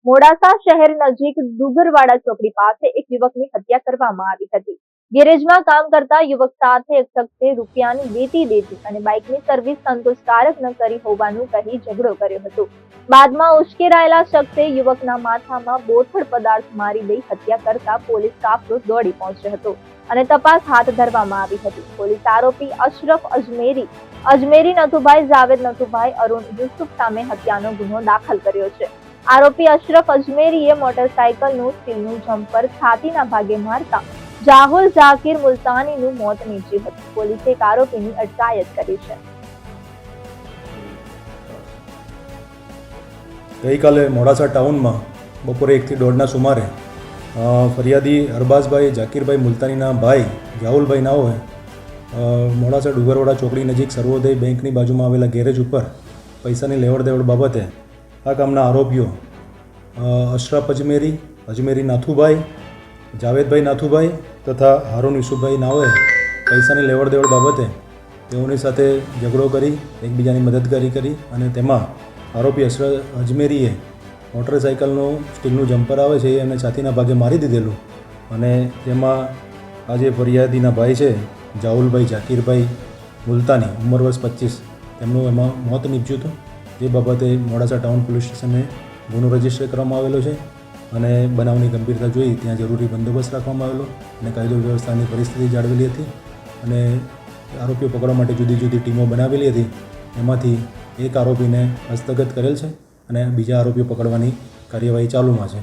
મોડાસા શહેર નજીક ડુગરવાડા ચોકડી પાસે એક યુવકની હત્યા કરવામાં આવી હતી. ગેરેજમાં કામ કરતા યુવક સાથે એક શખ્સે રૂપિયાની લેતી દેતી અને બાઇકની સર્વિસ સંતોષકારક ન કરી હોવાનું કહી ઝઘડો કર્યો હતો. બાદમાં ઉશ્કેરાયેલા શખ્સે યુવકના માથામાં બોથડ પદાર્થ મારી દઈ હત્યા કરતા પોલીસ કાફલો દોડી પહોંચ્યો હતો અને તપાસ હાથ ધરવામાં આવી હતી. પોલીસ આરોપી અશરફ અજમેરી નથુભાઈ, જાવેદ નથુભાઈ, અરુણ યુસુફ સામે હત્યાનો ગુનો દાખલ કર્યો છે. આરોપી અશરફ અજમેરીએ મોટરસાયકલનું સ્ટીલનું જમ્પર છાતીના ભાગે મારતા જાહુલ ઝાકીર મુલતાનીનું મોત નીપજ્યું હતું. પોલીસે એક આરોપીની અટકાયત કરી છે. ગઈકાલે મોડાસા ટાઉનમાં બપોરે 1 થી 1:30ના સુમારે ફરિયાદી અરબાઝભાઈ ઝાકીરભાઈ મુલતાનીના ભાઈ જાહુલભાઈ નાઓએ મોડાસા ડુગરવાડા ચોકડી નજીક સર્વોદય બેંકની બાજુમાં આવેલા ગેરેજ ઉપર પૈસાની લેવડ દેવડ બાબતે આ કામના આરોપીઓ અશરફ અજમેરી નાથુભાઈ, જાવેદભાઈ નાથુભાઈ તથા હારૂન યુસુફભાઈ નાઓએ પૈસાની લેવડ દેવડ બાબતે તેઓની સાથે ઝઘડો કરી એકબીજાની મદદગારી કરી અને તેમાં આરોપી અશરફ અજમેરીએ મોટરસાઇકલનું સ્ટીલનું જમ્પર આવે છે એને છાતીના ભાગે મારી દીધેલું અને તેમાં આ જે ફરિયાદીના ભાઈ છે જાહુલભાઈ ઝાકીરભાઈ મુલતાની, ઉંમર વર્ષ 25, તેમનું એમાં મોત નીપજ્યું હતું. જે બાબતે મોડાસા ટાઉન પોલીસ સ્ટેશને ગુનો રજીસ્ટર કરવામાં આવેલો છે અને બનાવની ગંભીરતા જોઈ ત્યાં જરૂરી બંદોબસ્ત રાખવામાં આવેલો અને કાયદો વ્યવસ્થાની પરિસ્થિતિ જાળવેલી હતી અને આરોપીઓ પકડવા માટે જુદી જુદી ટીમો બનાવેલી હતી. એમાંથી એક આરોપીને હસ્તગત કરેલ છે અને બીજા આરોપીઓ પકડવાની કાર્યવાહી ચાલુમાં છે.